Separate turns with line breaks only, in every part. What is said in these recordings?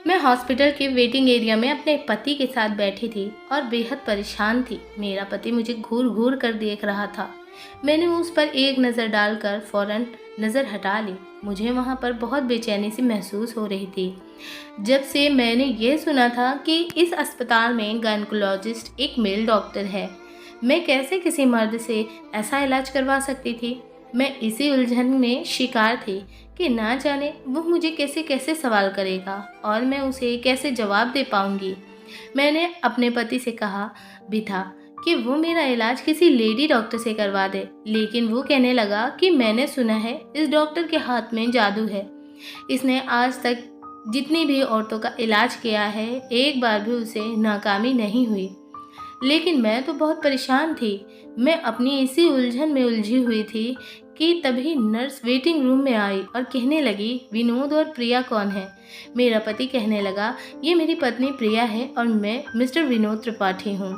मैं हॉस्पिटल के waiting area में अपने पति के साथ बैठी थी और बेहद परेशान थी। मेरा पति मुझे घूर घूर कर देख रहा था। मैंने उस पर एक नज़र डालकर फौरन नज़र हटा ली। मुझे वहाँ पर बहुत बेचैनी सी महसूस हो रही थी। जब से मैंने ये सुना था कि इस अस्पताल में गायनेकोलॉजिस्ट एक मेल डॉक्टर है, मैं कैसे किसी मर्द से ऐसा इलाज करवा सकती थी। मैं इसी उलझन में शिकार थी कि ना जाने वो मुझे कैसे कैसे सवाल करेगा और मैं उसे कैसे जवाब दे पाऊंगी। मैंने अपने पति से कहा भी था कि वो मेरा इलाज किसी लेडी डॉक्टर से करवा दे, लेकिन वो कहने लगा कि मैंने सुना है इस डॉक्टर के हाथ में जादू है। इसने आज तक जितनी भी औरतों का इलाज किया है, एक बार भी उसे नाकामी नहीं हुई। लेकिन मैं तो बहुत परेशान थी। मैं अपनी इसी उलझन में उलझी हुई थी कि तभी नर्स वेटिंग रूम में आई और कहने लगी, विनोद और प्रिया कौन है। मेरा पति कहने लगा, ये मेरी पत्नी प्रिया है और मैं मिस्टर विनोद त्रिपाठी हूँ।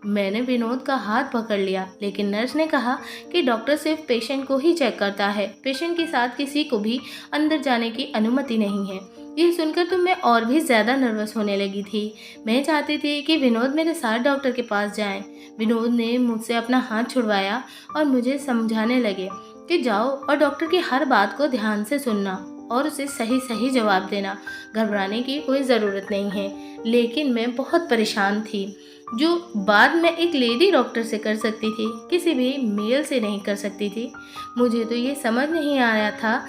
मैंने विनोद का हाथ पकड़ लिया, लेकिन नर्स ने कहा कि डॉक्टर सिर्फ पेशेंट को ही चेक करता है, पेशेंट के साथ किसी को भी अंदर जाने की अनुमति नहीं है। यह सुनकर तो मैं और भी ज़्यादा नर्वस होने लगी थी। मैं चाहती थी कि विनोद मेरे साथ डॉक्टर के पास जाएं। विनोद ने मुझसे अपना हाथ छुड़वाया और मुझे समझाने लगे कि जाओ और डॉक्टर की हर बात को ध्यान से सुनना और उसे सही सही जवाब देना। घबराने की कोई ज़रूरत नहीं है। लेकिन मैं बहुत परेशान थी। जो बात मैं एक लेडी डॉक्टर से कर सकती थी, किसी भी मेल से नहीं कर सकती थी। मुझे तो ये समझ नहीं आ रहा था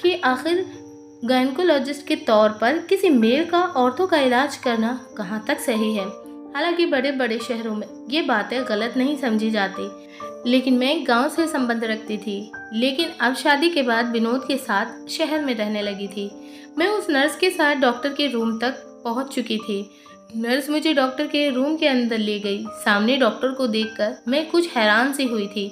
कि आखिर गायनेकोलॉजिस्ट के तौर पर किसी मेल का औरतों का इलाज करना कहाँ तक सही है। हालांकि बड़े बड़े शहरों में ये बातें गलत नहीं समझी जाती, लेकिन मैं गांव से संबंध रखती थी। लेकिन अब शादी के बाद विनोद के साथ शहर में रहने लगी थी। मैं उस नर्स के साथ डॉक्टर के रूम तक पहुंच चुकी थी। नर्स मुझे डॉक्टर के रूम के अंदर ले गई। सामने डॉक्टर को देखकर मैं कुछ हैरान सी हुई थी।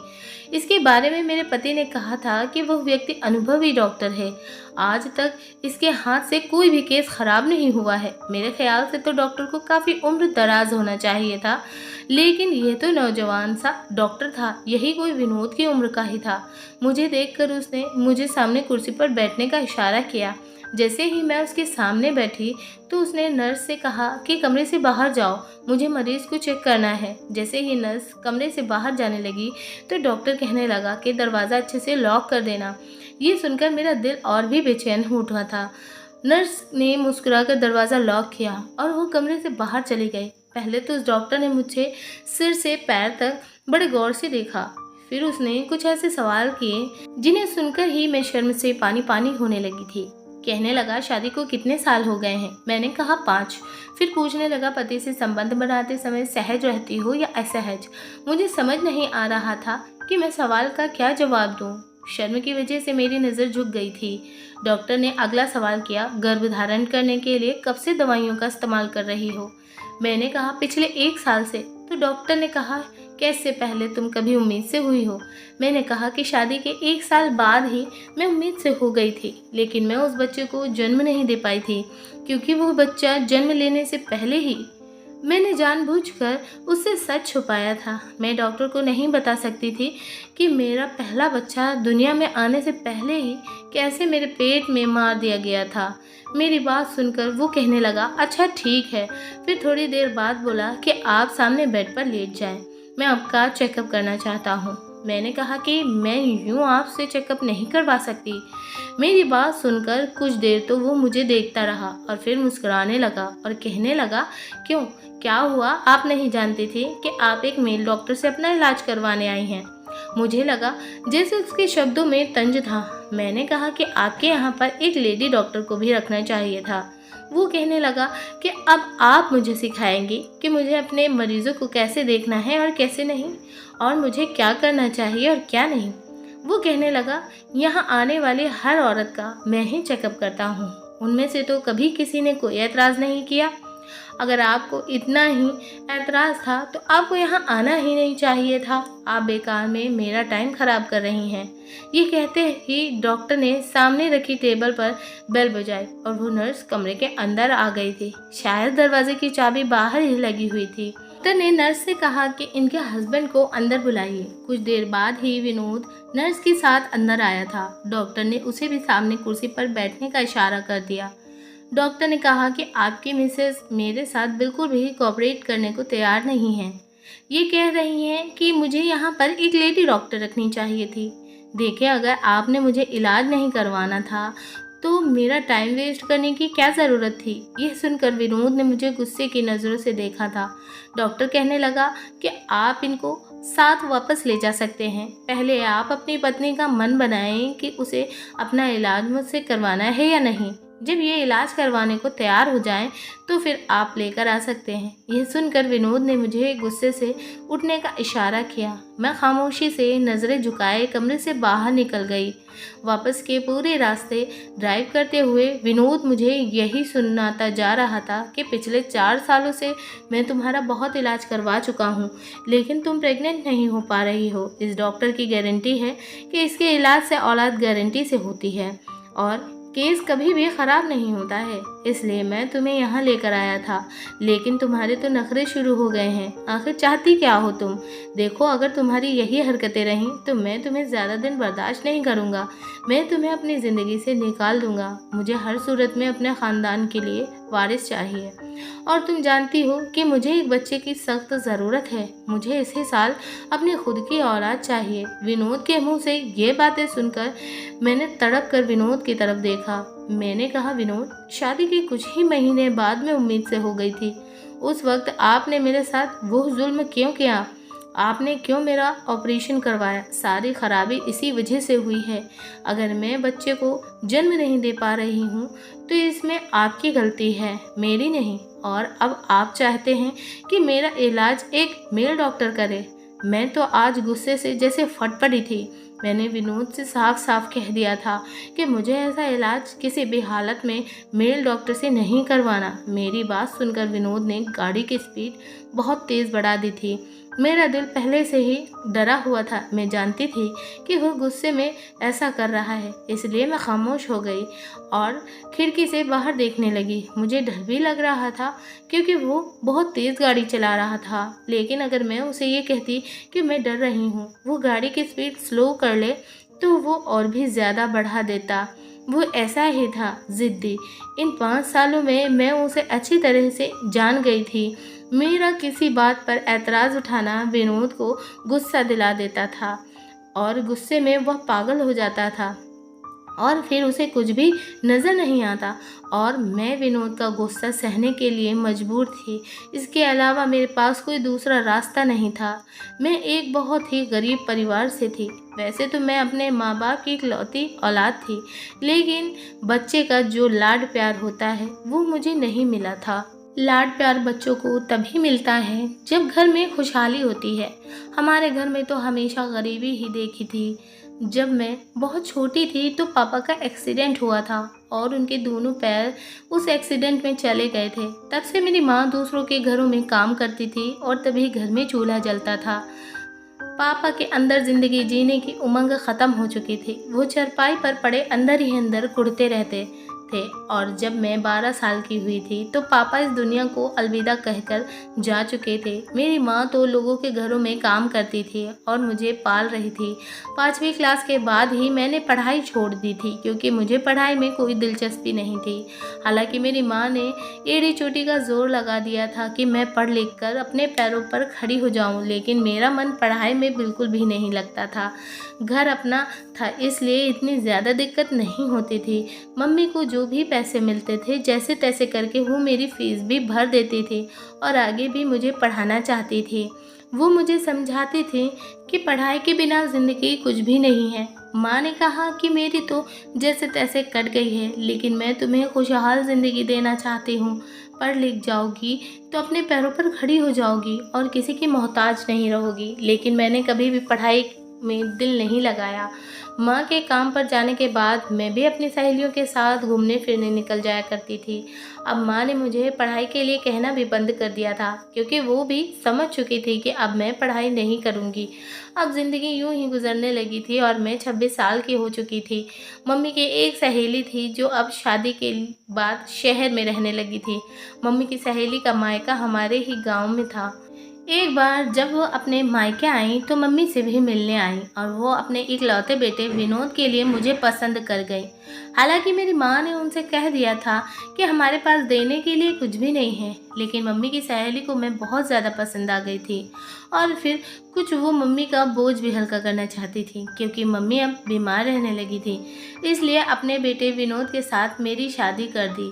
इसके बारे में मेरे पति ने कहा था कि वह व्यक्ति अनुभवी डॉक्टर है। आज तक इसके हाथ से कोई भी केस खराब नहीं हुआ है। मेरे ख्याल से तो डॉक्टर को काफ़ी उम्र दराज होना चाहिए था, लेकिन यह तो नौजवान सा डॉक्टर था। यही कोई विनोद की उम्र का ही था। मुझे देखकर उसने मुझे सामने कुर्सी पर बैठने का इशारा किया। जैसे ही मैं उसके सामने बैठी तो उसने नर्स से कहा कि कमरे से बाहर जाओ, मुझे मरीज को चेक करना है। जैसे ही नर्स कमरे से बाहर जाने लगी तो डॉक्टर कहने लगा कि दरवाज़ा अच्छे से लॉक कर देना। ये सुनकर मेरा दिल और भी बेचैन हो उठा था। नर्स ने मुस्कुराकर दरवाज़ा लॉक किया और वो कमरे से बाहर चली गई। पहले तो उस डॉक्टर ने मुझे सिर से पैर तक बड़े गौर से देखा। फिर उसने कुछ ऐसे सवाल किए जिन्हें सुनकर ही मैं शर्म से पानी पानी होने लगी थी। कहने लगा, शादी को कितने साल हो गए हैं? मैंने कहा 5। फिर पूछने लगा, पति से संबंध बनाते समय सहज रहती हो या असहज? मुझे समझ नहीं आ रहा था कि मैं सवाल का क्या जवाब दूं। शर्म की वजह से मेरी नज़र झुक गई थी। डॉक्टर ने अगला सवाल किया, गर्भ धारण करने के लिए कब से दवाइयों का इस्तेमाल कर रही हो? मैंने कहा, पिछले 1 साल से। तो डॉक्टर ने कहा, कैसे पहले तुम कभी उम्मीद से हुई हो? मैंने कहा कि शादी के 1 साल बाद ही मैं उम्मीद से हो गई थी, लेकिन मैं उस बच्चे को जन्म नहीं दे पाई थी क्योंकि वो बच्चा जन्म लेने से पहले ही मैंने जानबूझकर उससे सच छुपाया था। मैं डॉक्टर को नहीं बता सकती थी कि मेरा पहला बच्चा दुनिया में आने से पहले ही कैसे मेरे पेट में मार दिया गया था। मेरी बात सुनकर वो कहने लगा, अच्छा ठीक है। फिर थोड़ी देर बाद बोला कि आप सामने बेड पर लेट जाएं, मैं आपका चेकअप करना चाहता हूँ। मैंने कहा कि मैं यूँ आपसे चेकअप नहीं करवा सकती। मेरी बात सुनकर कुछ देर तो वो मुझे देखता रहा और फिर मुस्कुराने लगा और कहने लगा, क्यों, क्या हुआ? आप नहीं जानती थी कि आप एक मेल डॉक्टर से अपना इलाज करवाने आई हैं? मुझे लगा जैसे उसके शब्दों में तंज था। मैंने कहा कि आपके यहाँ पर एक लेडी डॉक्टर को भी रखना चाहिए था। वो कहने लगा कि अब आप मुझे सिखाएंगी कि मुझे अपने मरीज़ों को कैसे देखना है और कैसे नहीं, और मुझे क्या करना चाहिए और क्या नहीं। वो कहने लगा, यहाँ आने वाली हर औरत का मैं ही चेकअप करता हूँ। उनमें से तो कभी किसी ने कोई एतराज़ नहीं किया। अगर आपको इतना ही एतराज़ था तो आपको यहाँ आना ही नहीं चाहिए था। आप बेकार में मेरा टाइम ख़राब कर रही हैं। ये कहते ही डॉक्टर ने सामने रखी टेबल पर बेल बजाई और वो नर्स कमरे के अंदर आ गई थी। शायद दरवाजे की चाबी बाहर ही लगी हुई थी। डॉक्टर ने नर्स से कहा कि इनके हस्बैंड को अंदर बुलाइए। कुछ देर बाद ही विनोद नर्स के साथ अंदर आया था। डॉक्टर ने उसे भी सामने कुर्सी पर बैठने का इशारा कर दिया। डॉक्टर ने कहा कि आपकी मिसेस मेरे साथ बिल्कुल भी कोऑपरेट करने को तैयार नहीं है। ये कह रही हैं कि मुझे यहाँ पर एक लेडी डॉक्टर रखनी चाहिए थी। देखिए, अगर आपने मुझे इलाज नहीं करवाना था तो मेरा टाइम वेस्ट करने की क्या ज़रूरत थी। यह सुनकर विनोद ने मुझे गुस्से की नज़रों से देखा था। डॉक्टर कहने लगा कि आप इनको साथ वापस ले जा सकते हैं। पहले आप अपनी पत्नी का मन बनाएं कि उसे अपना इलाज मुझसे करवाना है या नहीं। जब ये इलाज करवाने को तैयार हो जाएं तो फिर आप लेकर आ सकते हैं। यह सुनकर विनोद ने मुझे गुस्से से उठने का इशारा किया। मैं खामोशी से नज़रें झुकाए कमरे से बाहर निकल गई। वापस के पूरे रास्ते ड्राइव करते हुए विनोद मुझे यही सुनाता जा रहा था कि पिछले 4 सालों से मैं तुम्हारा बहुत इलाज करवा चुका हूँ, लेकिन तुम प्रेग्नेंट नहीं हो पा रही हो। इस डॉक्टर की गारंटी है कि इसके इलाज से औलाद गारंटी से होती है और केस कभी भी ख़राब नहीं होता है, इसलिए मैं तुम्हें यहाँ लेकर आया था। लेकिन तुम्हारे तो नखरे शुरू हो गए हैं। आखिर चाहती क्या हो तुम? देखो, अगर तुम्हारी यही हरकतें रहीं तो मैं तुम्हें ज़्यादा दिन बर्दाश्त नहीं करूँगा। मैं तुम्हें अपनी ज़िंदगी से निकाल दूँगा। मुझे हर सूरत में अपने ख़ानदान के लिए वारिस चाहिए और तुम जानती हो कि मुझे एक बच्चे की सख्त ज़रूरत है। मुझे इसी साल अपनी खुद की औलाद चाहिए। विनोद के मुंह से ये बातें सुनकर मैंने तड़प कर विनोद की तरफ देखा। मैंने कहा, विनोद, शादी के कुछ ही महीने बाद में उम्मीद से हो गई थी। उस वक्त आपने मेरे साथ वो जुल्म क्यों किया? आपने क्यों मेरा ऑपरेशन करवाया? सारी खराबी इसी वजह से हुई है। अगर मैं बच्चे को जन्म नहीं दे पा रही हूँ तो इसमें आपकी गलती है, मेरी नहीं। और अब आप चाहते हैं कि मेरा इलाज एक मेल डॉक्टर करे। मैं तो आज गुस्से से जैसे फट पड़ी थी। मैंने विनोद से साफ साफ कह दिया था कि मुझे ऐसा इलाज किसी भी हालत में मेल डॉक्टर से नहीं करवाना। मेरी बात सुनकर विनोद ने गाड़ी की स्पीड बहुत तेज़ बढ़ा दी थी। मेरा दिल पहले से ही डरा हुआ था। मैं जानती थी कि वो गुस्से में ऐसा कर रहा है, इसलिए मैं खामोश हो गई और खिड़की से बाहर देखने लगी। मुझे डर भी लग रहा था क्योंकि वो बहुत तेज़ गाड़ी चला रहा था। लेकिन अगर मैं उसे ये कहती कि मैं डर रही हूँ, वो गाड़ी की स्पीड स्लो कर ले तो वो और भी ज़्यादा बढ़ा देता। वो ऐसा ही था, ज़िद्दी। इन 5 सालों में मैं उसे अच्छी तरह से जान गई थी। मेरा किसी बात पर ऐतराज़ उठाना विनोद को गुस्सा दिला देता था और गुस्से में वह पागल हो जाता था और फिर उसे कुछ भी नज़र नहीं आता और मैं विनोद का गुस्सा सहने के लिए मजबूर थी। इसके अलावा मेरे पास कोई दूसरा रास्ता नहीं था। मैं एक बहुत ही गरीब परिवार से थी। वैसे तो मैं अपने माँ बाप की इकलौती औलाद थी, लेकिन बच्चे का जो लाड प्यार होता है वो मुझे नहीं मिला था। लाड प्यार बच्चों को तभी मिलता है जब घर में खुशहाली होती है। हमारे घर में तो हमेशा गरीबी ही देखी थी। जब मैं बहुत छोटी थी तो पापा का एक्सीडेंट हुआ था और उनके दोनों पैर उस एक्सीडेंट में चले गए थे। तब से मेरी माँ दूसरों के घरों में काम करती थी और तभी घर में चूल्हा जलता था। पापा के अंदर ज़िंदगी जीने की उमंग ख़त्म हो चुकी थी। वो चारपाई पर पड़े अंदर ही अंदर कुढ़ते रहते थे और जब मैं 12 साल की हुई थी तो पापा इस दुनिया को अलविदा कहकर जा चुके थे। मेरी माँ तो लोगों के घरों में काम करती थी और मुझे पाल रही थी। 5वीं क्लास के बाद ही मैंने पढ़ाई छोड़ दी थी क्योंकि मुझे पढ़ाई में कोई दिलचस्पी नहीं थी। हालांकि मेरी माँ ने एड़ी चोटी का जोर लगा दिया था कि मैं पढ़ लिख कर अपने पैरों पर खड़ी हो जाऊँ, लेकिन मेरा मन पढ़ाई में बिल्कुल भी नहीं लगता था। घर अपना था इसलिए इतनी ज़्यादा दिक्कत नहीं होती थी। मम्मी को जो भी पैसे मिलते थे जैसे तैसे करके वो मेरी फ़ीस भी भर देती थी और आगे भी मुझे पढ़ाना चाहती थी। वो मुझे समझाती थी कि पढ़ाई के बिना ज़िंदगी कुछ भी नहीं है। माँ ने कहा कि मेरी तो जैसे तैसे कट गई है, लेकिन मैं तुम्हें खुशहाल ज़िंदगी देना चाहती हूँ। पढ़ लिख जाओगी तो अपने पैरों पर खड़ी हो जाओगी और किसी की मोहताज नहीं रहोगी। लेकिन मैंने कभी भी पढ़ाई में दिल नहीं लगाया। माँ के काम पर जाने के बाद मैं भी अपनी सहेलियों के साथ घूमने फिरने निकल जाया करती थी। अब माँ ने मुझे पढ़ाई के लिए कहना भी बंद कर दिया था क्योंकि वो भी समझ चुकी थी कि अब मैं पढ़ाई नहीं करूँगी। अब ज़िंदगी यूं ही गुजरने लगी थी और मैं 26 साल की हो चुकी थी। मम्मी की एक सहेली थी जो अब शादी के बाद शहर में रहने लगी थी। मम्मी की सहेली का मायका हमारे ही गाँव में था। एक बार जब वो अपने मायके आई तो मम्मी से भी मिलने आई और वो अपने इकलौते बेटे विनोद के लिए मुझे पसंद कर गई। हालांकि मेरी माँ ने उनसे कह दिया था कि हमारे पास देने के लिए कुछ भी नहीं है, लेकिन मम्मी की सहेली को मैं बहुत ज़्यादा पसंद आ गई थी और फिर कुछ वो मम्मी का बोझ भी हल्का करना चाहती थी, क्योंकि मम्मी अब बीमार रहने लगी थी। इसलिए अपने बेटे विनोद के साथ मेरी शादी कर दी।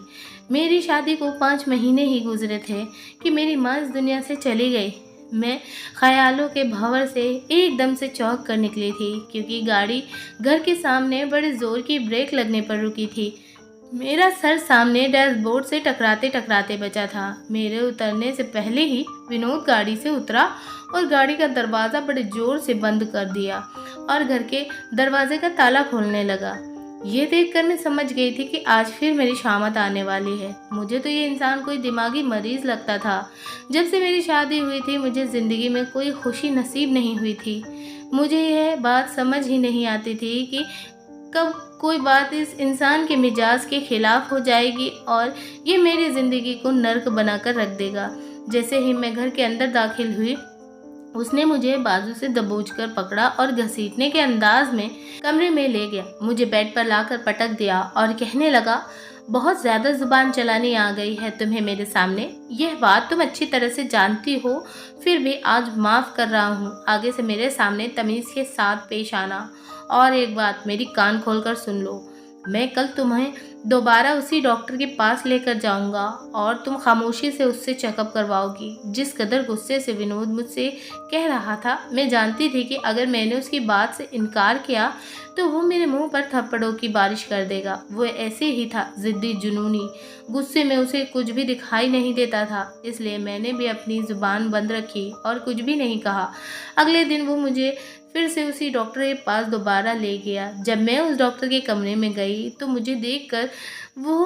मेरी शादी को 5 महीने ही गुजरे थे कि मेरी माँ इस दुनिया से चली गई। मैं ख्यालों के भंवर से एकदम से चौंक कर निकली थी, क्योंकि गाड़ी घर के सामने बड़े जोर की ब्रेक लगने पर रुकी थी। मेरा सर सामने डैशबोर्ड से टकराते टकराते बचा था। मेरे उतरने से पहले ही विनोद गाड़ी से उतरा और गाड़ी का दरवाज़ा बड़े जोर से बंद कर दिया और घर के दरवाजे का ताला खोलने लगा। ये देखकर मैं समझ गई थी कि आज फिर मेरी शामत आने वाली है। मुझे तो ये इंसान कोई दिमागी मरीज लगता था। जब से मेरी शादी हुई थी मुझे ज़िंदगी में कोई खुशी नसीब नहीं हुई थी। मुझे यह बात समझ ही नहीं आती थी कि कब कोई बात इस इंसान के मिजाज के खिलाफ हो जाएगी और ये मेरी ज़िंदगी को नर्क बनाकर रख देगा। जैसे ही मैं घर के अंदर दाखिल हुई, उसने मुझे बाजू से दबोचकर पकड़ा और घसीटने के अंदाज में कमरे में ले गया। मुझे बेड पर लाकर पटक दिया और कहने लगा, बहुत ज़्यादा जुबान चलानी आ गई है तुम्हें मेरे सामने। यह बात तुम अच्छी तरह से जानती हो, फिर भी आज माफ़ कर रहा हूँ। आगे से मेरे सामने तमीज़ के साथ पेश आना। और एक बात मेरी कान खोलकर सुन लो, मैं कल तुम्हें दोबारा उसी डॉक्टर के पास लेकर जाऊंगा और तुम खामोशी से उससे चेकअप करवाओगी। जिस कदर गुस्से से विनोद मुझसे कह रहा था, मैं जानती थी कि अगर मैंने उसकी बात से इनकार किया तो वो मेरे मुंह पर थप्पड़ों की बारिश कर देगा। वो ऐसे ही था, ज़िद्दी जुनूनी। गुस्से में उसे कुछ भी दिखाई नहीं देता था, इसलिए मैंने भी अपनी ज़ुबान बंद रखी और कुछ भी नहीं कहा। अगले दिन वो मुझे फिर से उसी डॉक्टर के पास दोबारा ले गया। जब मैं उस डॉक्टर के कमरे में गई तो मुझे देखकर वो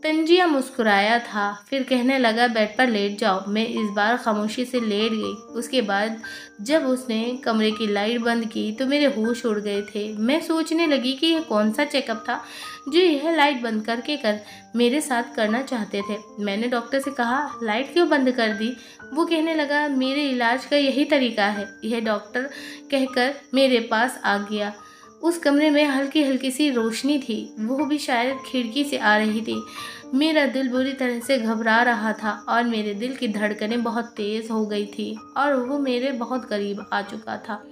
तंजिया मुस्कुराया था। फिर कहने लगा, बेड पर लेट जाओ। मैं इस बार खामोशी से लेट गई। उसके बाद जब उसने कमरे की लाइट बंद की तो मेरे होश उड़ गए थे। मैं सोचने लगी कि यह कौन सा चेकअप था जो यह लाइट बंद करके मेरे साथ करना चाहते थे। मैंने डॉक्टर से कहा, लाइट क्यों बंद कर दी? वो कहने लगा, मेरे इलाज का यही तरीका है। यह डॉक्टर कहकर मेरे पास आ गया। उस कमरे में हल्की हल्की सी रोशनी थी, वो भी शायद खिड़की से आ रही थी। मेरा दिल बुरी तरह से घबरा रहा था और मेरे दिल की धड़कनें बहुत तेज़ हो गई थी और वो मेरे बहुत करीब आ चुका था।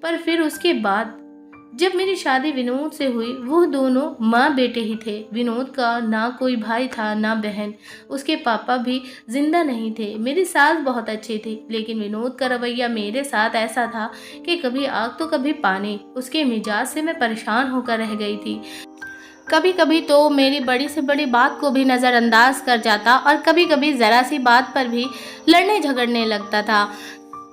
पर फिर उसके बाद जब मेरी शादी विनोद से हुई, वो दोनों माँ बेटे ही थे। विनोद का ना कोई भाई था ना बहन, उसके पापा भी जिंदा नहीं थे। मेरी सास बहुत अच्छी थी, लेकिन विनोद का रवैया मेरे साथ ऐसा था कि कभी आग तो कभी पानी। उसके मिजाज से मैं परेशान होकर रह गई थी। कभी कभी तो मेरी बड़ी से बड़ी बात को भी नज़रअंदाज कर जाता और कभी कभी ज़रा सी बात पर भी लड़ने झगड़ने लगता था।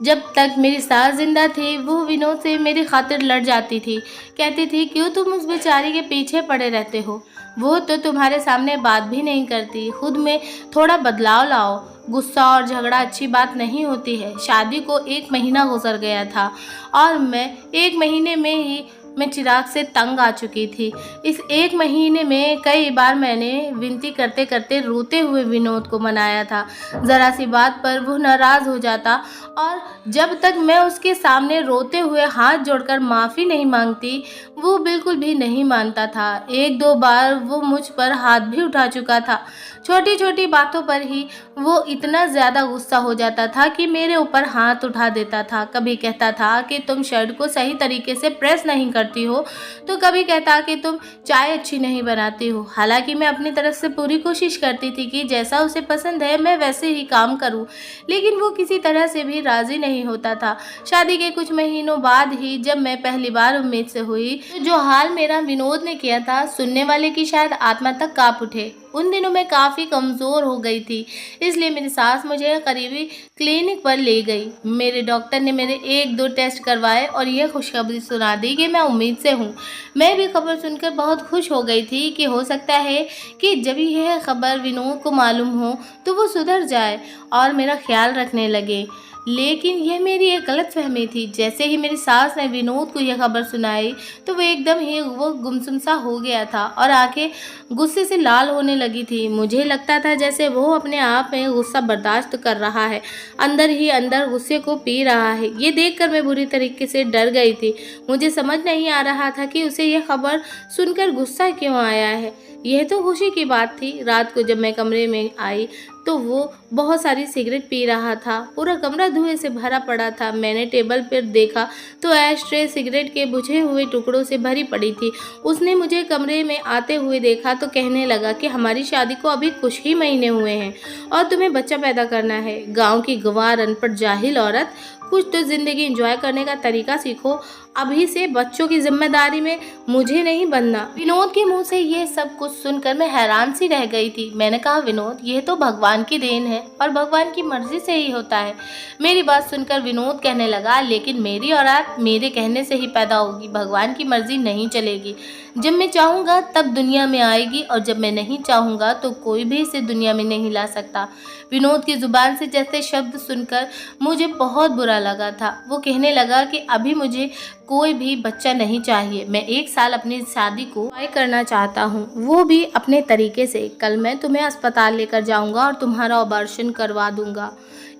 जब तक मेरी सास जिंदा थी वो विनोद से मेरी खातिर लड़ जाती थी। कहती थी, क्यों तुम उस बेचारी के पीछे पड़े रहते हो? वो तो तुम्हारे सामने बात भी नहीं करती। खुद में थोड़ा बदलाव लाओ। गुस्सा और झगड़ा अच्छी बात नहीं होती है। शादी को 1 महीना गुजर गया था और मैं 1 महीने में ही मैं चिराग से तंग आ चुकी थी। इस 1 महीने में कई बार मैंने विनती करते करते रोते हुए विनोद को मनाया था। ज़रा सी बात पर वो नाराज़ हो जाता और जब तक मैं उसके सामने रोते हुए हाथ जोड़कर माफ़ी नहीं मांगती वो बिल्कुल भी नहीं मानता था। 1-2 बार वो मुझ पर हाथ भी उठा चुका था। छोटी छोटी बातों पर ही वो इतना ज़्यादा गुस्सा हो जाता था कि मेरे ऊपर हाथ उठा देता था। कभी कहता था कि तुम शर्ट को सही तरीके से प्रेस नहीं करती हो, तो कभी कहता कि तुम चाय अच्छी नहीं बनाती हो। हालांकि मैं अपनी तरफ से पूरी कोशिश करती थी कि जैसा उसे पसंद है मैं वैसे ही काम करूं, लेकिन वो किसी तरह से भी राज़ी नहीं होता था। शादी के कुछ महीनों बाद ही जब मैं पहली बार उम्मीद से हुई तो जो हाल मेरा विनोद ने किया था, सुनने वाले की शायद आत्मा तक कांप उठे। उन दिनों मैं काफ़ी कमज़ोर हो गई थी, इसलिए मेरी सास मुझे करीबी क्लिनिक पर ले गई। मेरे डॉक्टर ने मेरे 1-2 टेस्ट करवाए और यह खुशखबरी सुना दी कि मैं उम्मीद से हूँ। मैं भी खबर सुनकर बहुत खुश हो गई थी कि हो सकता है कि जब यह खबर विनोद को मालूम हो तो वो सुधर जाए और मेरा ख्याल रखने लगे। लेकिन यह मेरी एक गलतफहमी थी। जैसे ही मेरी सास ने विनोद को यह खबर सुनाई तो वो एकदम ही वो गुमसुम सा हो गया था और आंखें गुस्से से लाल होने लगी थी। मुझे लगता था जैसे वो अपने आप में गुस्सा बर्दाश्त कर रहा है, अंदर ही अंदर गुस्से को पी रहा है। ये देखकर मैं बुरी तरीके से डर गई थी। मुझे समझ नहीं आ रहा था कि उसे यह खबर सुनकर गुस्सा क्यों आया है। यह तो खुशी की बात थी। रात को जब मैं कमरे में आई तो वो बहुत सारी सिगरेट पी रहा था। पूरा कमरा धुएं से भरा पड़ा था। मैंने टेबल पर देखा तो एश ट्रे सिगरेट के बुझे हुए टुकड़ों से भरी पड़ी थी। उसने मुझे कमरे में आते हुए देखा तो कहने लगा कि हमारी शादी को अभी कुछ ही महीने हुए हैं और तुम्हें बच्चा पैदा करना है। गांव की गंवार अनपढ़ जाहिल औरत, कुछ तो जिंदगी एंजॉय करने का तरीका सीखो। अभी से बच्चों की जिम्मेदारी में मुझे नहीं बनना। विनोद के मुंह से ये सब कुछ सुनकर मैं हैरान सी रह गई थी। मैंने कहा, विनोद, ये तो भगवान की देन है और भगवान की मर्जी से ही होता है। मेरी बात सुनकर विनोद कहने लगा, लेकिन मेरी औलाद मेरे कहने से ही पैदा होगी, भगवान की मर्जी नहीं चलेगी। जब मैं चाहूँगा तब दुनिया में आएगी और जब मैं नहीं चाहूँगा तो कोई भी इसे दुनिया में नहीं ला सकता। विनोद की जुबान से जैसे शब्द सुनकर मुझे बहुत बुरा लगा था। वो कहने लगा कि अभी मुझे कोई भी बच्चा नहीं चाहिए। मैं 1 साल अपनी शादी को तय करना चाहता हूँ, वो भी अपने तरीके से। कल मैं तुम्हें अस्पताल लेकर जाऊँगा और तुम्हारा ऑपरेशन करवा दूँगा।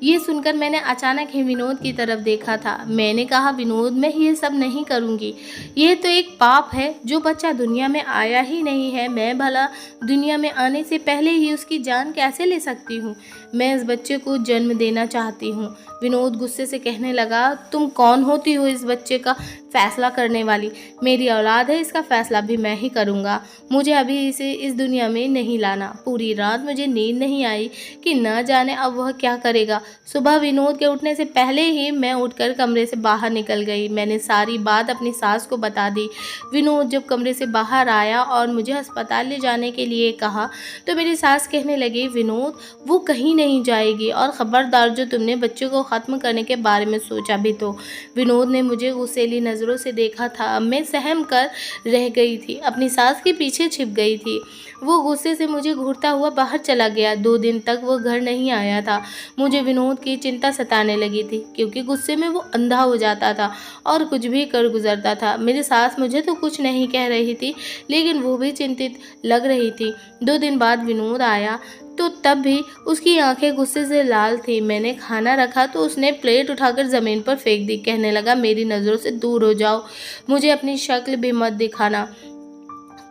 ये सुनकर मैंने अचानक ही विनोद की तरफ देखा था। मैंने कहा, विनोद, मैं ये सब नहीं करूँगी। ये तो एक पाप है। जो बच्चा दुनिया में आया ही नहीं है, मैं भला दुनिया में आने से पहले ही उसकी जान कैसे ले सकती हूँ। मैं इस बच्चे को जन्म देना चाहती हूँ। विनोद गुस्से से कहने लगा, तुम कौन होती हो इस बच्चे का फैसला करने वाली? मेरी औलाद है, इसका फैसला भी मैं ही करूँगा। मुझे अभी इसे इस दुनिया में नहीं लाना। पूरी रात मुझे नींद नहीं आई कि न जाने अब वह क्या करेगा। सुबह विनोद के उठने से पहले ही मैं उठकर कमरे से बाहर निकल गई। मैंने सारी बात अपनी सास को बता दी। विनोद जब कमरे से बाहर आया और मुझे अस्पताल ले जाने के लिए कहा तो मेरी सास कहने लगी, विनोद, वो कहीं नहीं जाएगी और ख़बरदार, जो तुमने बच्चे को ख़त्म करने के बारे में सोचा भी तो। विनोद ने मुझे गुस्सैली नज़रों से देखा था। मैं सहम कर रह गई थी, अपनी सास के पीछे छिप गई थी। वो गुस्से से मुझे घूरता हुआ बाहर चला गया। 2 दिन तक वो घर नहीं आया था। मुझे विनोद की चिंता सताने लगी थी क्योंकि गुस्से में वो अंधा हो जाता था और कुछ भी कर गुजरता था। मेरी सास मुझे तो कुछ नहीं कह रही थी, लेकिन वो भी चिंतित लग रही थी। 2 दिन बाद विनोद आया तो तब भी उसकी आंखें गुस्से से लाल थी। मैंने खाना रखा तो उसने प्लेट उठाकर ज़मीन पर फेंक दी। कहने लगा, मेरी नज़रों से दूर हो जाओ, मुझे अपनी शक्ल भी मत दिखाना,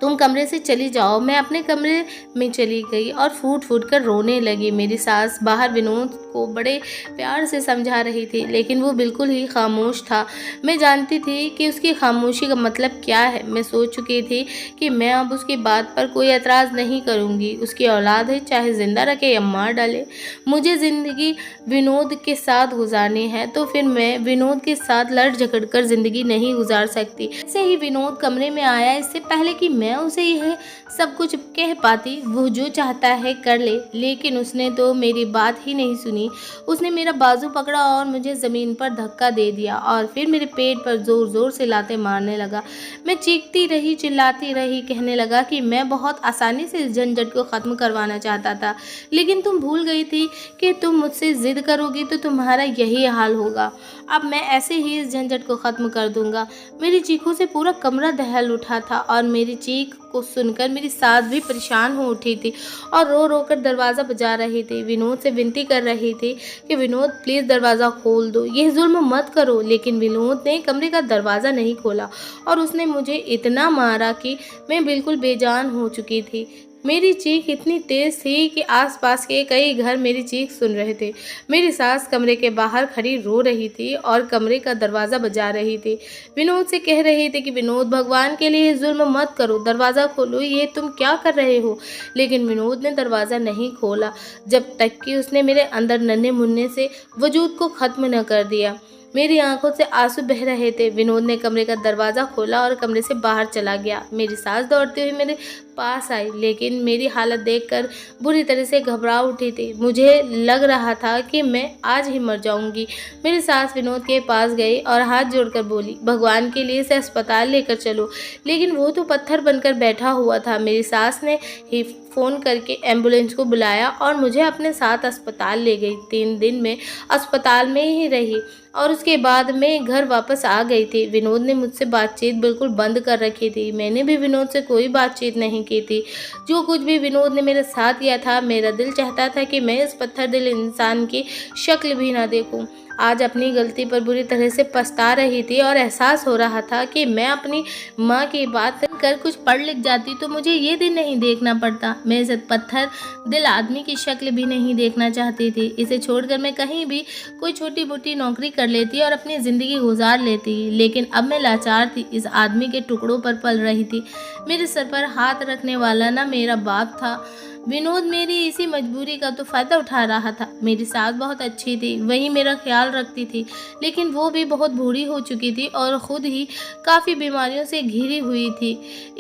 तुम कमरे से चली जाओ। मैं अपने कमरे में चली गई और फूट फूट कर रोने लगी। मेरी सास बाहर विनोद को बड़े प्यार से समझा रही थी, लेकिन वो बिल्कुल ही खामोश था। मैं जानती थी कि उसकी खामोशी का मतलब क्या है। मैं सोच चुकी थी कि मैं अब उसकी बात पर कोई एतराज़ नहीं करूँगी। उसकी औलाद है, चाहे ज़िंदा रखे या मार डाले। मुझे ज़िंदगी विनोद के साथ गुजारनी है तो फिर मैं विनोद के साथ लड़ झगड़ कर ज़िंदगी नहीं गुजार सकती। ऐसे ही विनोद कमरे में आया। इससे पहले कि मैं उसे यह सब कुछ कह पाती, वो जो चाहता है कर ले, लेकिन उसने तो मेरी बात ही नहीं सुनी। उसने मेरा बाजू पकड़ा और मुझे ज़मीन पर धक्का दे दिया और फिर मेरे पेट पर ज़ोर ज़ोर से लाते मारने लगा। मैं चीखती रही, चिल्लाती रही। कहने लगा कि मैं बहुत आसानी से इस झंझट को ख़त्म करवाना चाहता था, लेकिन तुम भूल गई थी कि तुम मुझसे ज़िद करोगी तो तुम्हारा यही हाल होगा। अब मैं ऐसे ही इस झंझट को ख़त्म कर दूंगा। मेरी चीखों से पूरा कमरा दहल उठा था और मेरी चीख को सुनकर मेरी सास भी परेशान हो उठी थी और रो रो कर दरवाज़ा बजा रही थी। विनोद से विनती कर रही थी कि विनोद, प्लीज़ दरवाज़ा खोल दो, यह जुल्म मत करो। लेकिन विनोद ने कमरे का दरवाज़ा नहीं खोला और उसने मुझे इतना मारा कि मैं बिल्कुल बेजान हो चुकी थी। मेरी चीख इतनी तेज़ थी कि आसपास के कई घर मेरी चीख सुन रहे थे। मेरी सास कमरे के बाहर खड़ी रो रही थी और कमरे का दरवाज़ा बजा रही थी। विनोद से कह रही थी कि विनोद, भगवान के लिए जुल्म मत करो, दरवाज़ा खोलो, ये तुम क्या कर रहे हो। लेकिन विनोद ने दरवाज़ा नहीं खोला जब तक कि उसने मेरे अंदर नन्हे मुन्ने से वजूद को ख़त्म न कर दिया। मेरी आंखों से आंसू बह रहे थे। विनोद ने कमरे का दरवाज़ा खोला और कमरे से बाहर चला गया। मेरी सास दौड़ते हुए मेरे पास आई, लेकिन मेरी हालत देखकर बुरी तरह से घबरा उठी थी। मुझे लग रहा था कि मैं आज ही मर जाऊंगी। मेरी सास विनोद के पास गई और हाथ जोड़कर बोली, भगवान के लिए इसे अस्पताल लेकर चलो। लेकिन वो तो पत्थर बनकर बैठा हुआ था। मेरी सास ने ही फ़ोन करके एम्बुलेंस को बुलाया और मुझे अपने साथ अस्पताल ले गई। 3 दिन में अस्पताल में ही रही और उसके बाद मैं घर वापस आ गई थी। विनोद ने मुझसे बातचीत बिल्कुल बंद कर रखी थी। मैंने भी विनोद से कोई बातचीत नहीं की थी। जो कुछ भी विनोद ने मेरे साथ किया था, मेरा दिल चाहता था कि मैं इस पत्थर दिल इंसान की शक्ल भी ना देखूं। आज अपनी गलती पर बुरी तरह से पछता रही थी और एहसास हो रहा था कि मैं अपनी माँ की बात कर कुछ पढ़ लिख जाती तो मुझे ये दिन नहीं देखना पड़ता। मैं इस पत्थर दिल आदमी की शक्ल भी नहीं देखना चाहती थी। इसे छोड़कर मैं कहीं भी कोई छोटी मोटी नौकरी कर लेती और अपनी ज़िंदगी गुजार लेती, लेकिन अब मैं लाचार थी। इस आदमी के टुकड़ों पर पल रही थी। मेरे सर पर हाथ रखने वाला ना मेरा बाप था। विनोद मेरी इसी मजबूरी का तो फ़ायदा उठा रहा था। मेरी सास बहुत अच्छी थी, वही मेरा ख्याल रखती थी, लेकिन वो भी बहुत बूढ़ी हो चुकी थी और ख़ुद ही काफ़ी बीमारियों से घिरी हुई थी।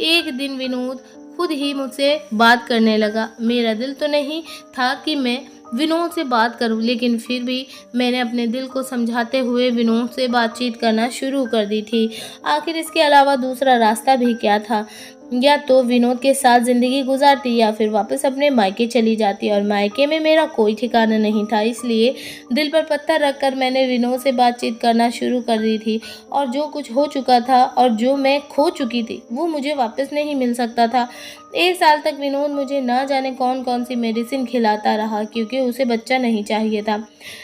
एक दिन विनोद खुद ही मुझसे बात करने लगा। मेरा दिल तो नहीं था कि मैं विनोद से बात करूं, लेकिन फिर भी मैंने अपने दिल को समझाते हुए विनोद से बातचीत करना शुरू कर दी थी। आखिर इसके अलावा दूसरा रास्ता भी क्या था? या तो विनोद के साथ ज़िंदगी गुजारती या फिर वापस अपने मायके चली जाती, और मायके में मेरा कोई ठिकाना नहीं था। इसलिए दिल पर पत्थर रखकर मैंने विनोद से बातचीत करना शुरू कर दी थी। और जो कुछ हो चुका था और जो मैं खो चुकी थी वो मुझे वापस नहीं मिल सकता था। 1 साल तक विनोद मुझे ना जाने कौन कौन सी मेडिसिन खिलाता रहा, क्योंकि उसे बच्चा नहीं चाहिए था।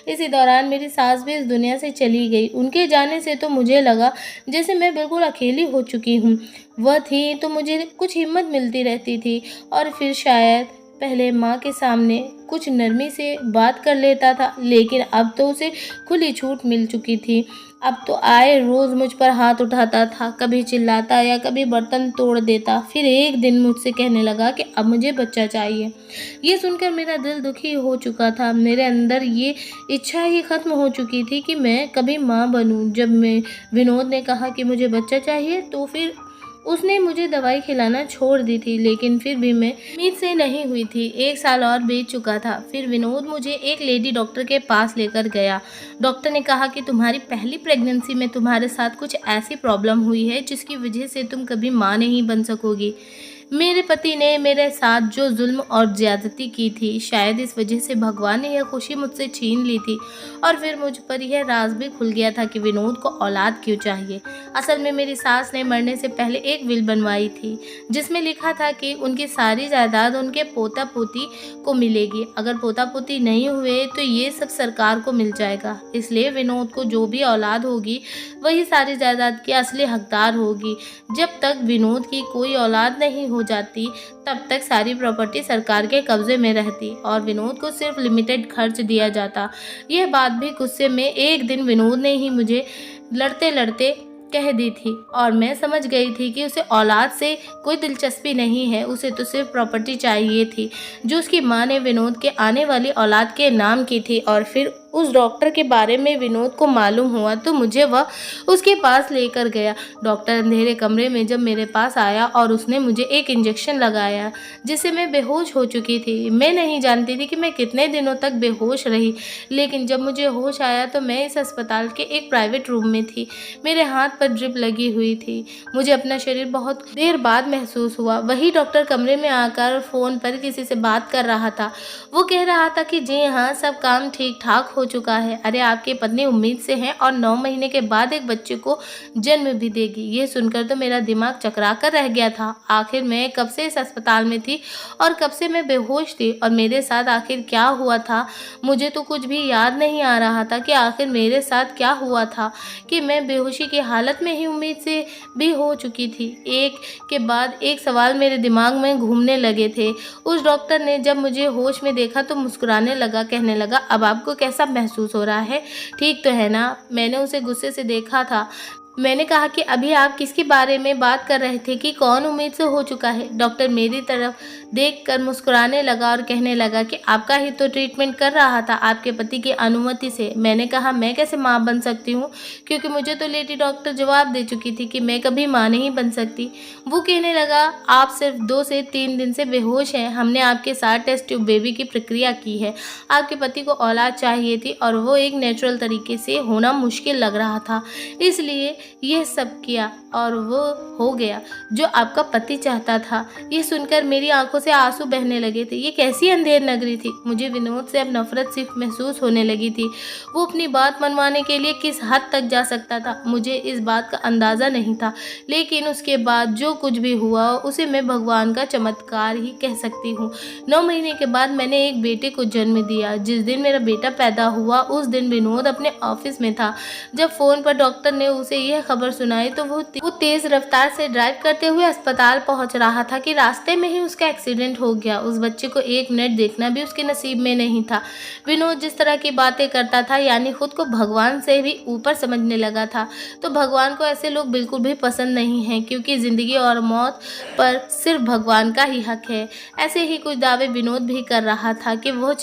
इसी दौरान मेरी सास भी इस दुनिया से चली गई। उनके जाने से तो मुझे लगा जैसे मैं बिल्कुल अकेली हो चुकी हूँ। वह थी तो मुझे कुछ हिम्मत मिलती रहती थी और फिर शायद पहले माँ के सामने कुछ नरमी से बात कर लेता था, लेकिन अब तो उसे खुली छूट मिल चुकी थी। अब तो आए रोज़ मुझ पर हाथ उठाता था, कभी चिल्लाता या कभी बर्तन तोड़ देता। फिर एक दिन मुझसे कहने लगा कि अब मुझे बच्चा चाहिए। ये सुनकर मेरा दिल दुखी हो चुका था। मेरे अंदर ये इच्छा ही ख़त्म हो चुकी थी कि मैं कभी माँ बनूं। जब मैं विनोद ने कहा कि मुझे बच्चा चाहिए तो फिर उसने मुझे दवाई खिलाना छोड़ दी थी, लेकिन फिर भी मैं उम्मीद से नहीं हुई थी। 1 साल और बीत चुका था। फिर विनोद मुझे एक लेडी डॉक्टर के पास लेकर गया। डॉक्टर ने कहा कि तुम्हारी पहली प्रेगनेंसी में तुम्हारे साथ कुछ ऐसी प्रॉब्लम हुई है जिसकी वजह से तुम कभी माँ नहीं बन सकोगी। मेरे पति ने मेरे साथ जो जुल्म और ज्यादती की थी, शायद इस वजह से भगवान ने यह खुशी मुझसे छीन ली थी। और फिर मुझ पर यह राज भी खुल गया था कि विनोद को औलाद क्यों चाहिए। असल में मेरी सास ने मरने से पहले एक विल बनवाई थी, जिसमें लिखा था कि उनकी सारी जायदाद उनके पोता पोती को मिलेगी। अगर पोता पोती नहीं हुए तो ये सब सरकार को मिल जाएगा। इसलिए विनोद को जो भी औलाद होगी वही सारी जायदाद की असली हकदार होगी। जब तक विनोद की कोई औलाद नहीं हो जाती तब तक सारी प्रॉपर्टी सरकार के कब्जे में रहती और विनोद को सिर्फ लिमिटेड खर्च दिया जाता। यह बात भी गुस्से में एक दिन विनोद ने ही मुझे लड़ते लड़ते कह दी थी और मैं समझ गई थी कि उसे औलाद से कोई दिलचस्पी नहीं है। उसे तो सिर्फ प्रॉपर्टी चाहिए थी जो उसकी माँ ने विनोद के आने वाली औलाद के नाम की थी। और फिर उस डॉक्टर के बारे में विनोद को मालूम हुआ तो मुझे वह उसके पास लेकर गया। डॉक्टर अंधेरे कमरे में जब मेरे पास आया और उसने मुझे एक इंजेक्शन लगाया जिससे मैं बेहोश हो चुकी थी। मैं नहीं जानती थी कि मैं कितने दिनों तक बेहोश रही, लेकिन जब मुझे होश आया तो मैं इस अस्पताल के एक प्राइवेट रूम में थी। मेरे हाथ पर ड्रिप लगी हुई थी। मुझे अपना शरीर बहुत देर बाद महसूस हुआ। वही डॉक्टर कमरे में आकर फ़ोन पर किसी से बात कर रहा था। वो कह रहा था कि जी हाँ, सब काम ठीक ठाक हो चुका है। अरे आपकी पत्नी उम्मीद से है और 9 महीने के बाद एक बच्चे को जन्म भी देगी। ये सुनकर तो मेरा दिमाग चकरा कर रह गया था। आखिर मैं कब से इस अस्पताल में थी और कब से मैं बेहोश थी और मेरे साथ आखिर क्या हुआ था? मुझे तो कुछ भी याद नहीं आ रहा था कि आखिर मेरे साथ क्या हुआ था कि मैं बेहोशी की हालत में ही उम्मीद से भी हो चुकी थी। एक के बाद एक सवाल मेरे दिमाग में घूमने लगे थे। उस डॉक्टर ने जब मुझे होश में देखा तो मुस्कुराने लगा, कहने लगा अब आपको कैसा महसूस हो रहा है? ठीक तो है ना? मैंने उसे गुस्से से देखा था। मैंने कहा कि अभी आप किसके बारे में बात कर रहे थे कि कौन उम्मीद से हो चुका है। डॉक्टर मेरी तरफ देखकर मुस्कुराने लगा और कहने लगा कि आपका ही तो ट्रीटमेंट कर रहा था आपके पति की अनुमति से। मैंने कहा मैं कैसे माँ बन सकती हूँ, क्योंकि मुझे तो लेडी डॉक्टर जवाब दे चुकी थी कि मैं कभी माँ नहीं बन सकती। वो कहने लगा आप सिर्फ 2 से 3 दिन से बेहोश हैं। हमने आपके साथ टेस्ट ट्यूब बेबी की प्रक्रिया की है। आपके पति को औलाद चाहिए थी और वो एक नेचुरल तरीके से होना मुश्किल लग रहा था, इसलिए यह सब किया और वो हो गया जो आपका पति चाहता था। ये सुनकर मेरी आंखों से आंसू बहने लगे थे। ये कैसी अंधेर नगरी थी। मुझे विनोद से अब नफरत सिर्फ महसूस होने लगी थी। वो अपनी बात मनवाने के लिए किस हद तक जा सकता था, मुझे इस बात का अंदाज़ा नहीं था। लेकिन उसके बाद जो कुछ भी हुआ उसे मैं भगवान का चमत्कार ही कह सकती हूँ। 9 महीने के बाद मैंने एक बेटे को जन्म दिया। जिस दिन मेरा बेटा पैदा हुआ उस दिन विनोद अपने ऑफिस में था। जब फ़ोन पर डॉक्टर ने उसे यह खबर सुनाई तो वो तेज़ रफ्तार से ड्राइव करते हुए अस्पताल पहुंच रहा था कि रास्ते में ही उसका एक्सीडेंट हो गया। उस बच्चे को 1 मिनट देखना भी उसके नसीब में नहीं था। विनोद जिस तरह की बातें करता था, यानी खुद को भगवान से भी ऊपर समझने लगा था। तो भगवान को ऐसे लोग बिल्कुल भी पसंद नहीं हैं, क्योंकि ज़िंदगी और मौत पर सिर्फ भगवान का ही हक है। ऐसे ही कुछ दावे विनोद भी कर रहा था कि वो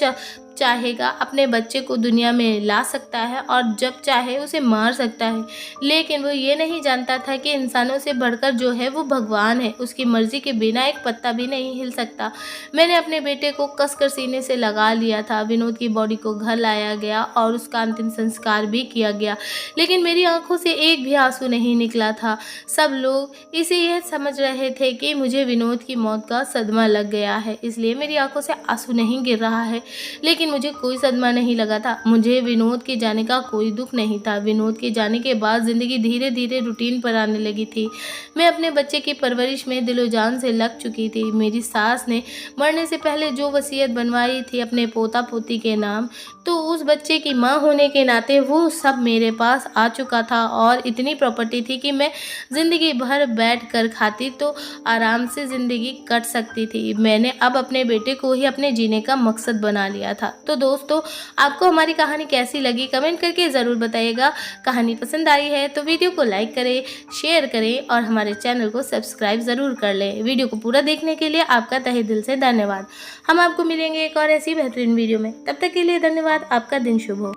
चाहेगा अपने बच्चे को दुनिया में ला सकता है और जब चाहे उसे मार सकता है। लेकिन वो ये नहीं जानता था कि इंसानों से बढ़कर जो है वो भगवान है। उसकी मर्जी के बिना एक पत्ता भी नहीं हिल सकता। मैंने अपने बेटे को कसकर सीने से लगा लिया था। विनोद की बॉडी को घर लाया गया और उसका अंतिम संस्कार भी किया गया, लेकिन मेरी आंखों से एक भी आंसू नहीं निकला था। सब लोग इसे यह समझ रहे थे कि मुझे विनोद की मौत का सदमा लग गया है, इसलिए मेरी आंखों से आंसू नहीं गिर रहा है। लेकिन मुझे कोई सदमा नहीं लगा था। मुझे विनोद के जाने का कोई दुख नहीं था। विनोद के जाने के बाद ज़िंदगी धीरे धीरे रूटीन पर आने लगी थी। मैं अपने बच्चे की परवरिश में दिलो जान से लग चुकी थी। मेरी सास ने मरने से पहले जो वसीयत बनवाई थी अपने पोता पोती के नाम, तो उस बच्चे की माँ होने के नाते वो सब मेरे पास आ चुका था और इतनी प्रॉपर्टी थी कि मैं ज़िंदगी भर बैठ कर खाती तो आराम से ज़िंदगी कट सकती थी। मैंने अब अपने बेटे को ही अपने जीने का मकसद बना लिया था। तो दोस्तों, आपको हमारी कहानी कैसी लगी कमेंट करके ज़रूर बताइएगा। कहानी पसंद आई है तो वीडियो को लाइक करें, शेयर करें और हमारे चैनल को सब्सक्राइब ज़रूर कर लें। वीडियो को पूरा देखने के लिए आपका तहे दिल से धन्यवाद। हम आपको मिलेंगे एक और ऐसी बेहतरीन वीडियो में। तब तक के लिए धन्यवाद। आपका दिन शुभ हो।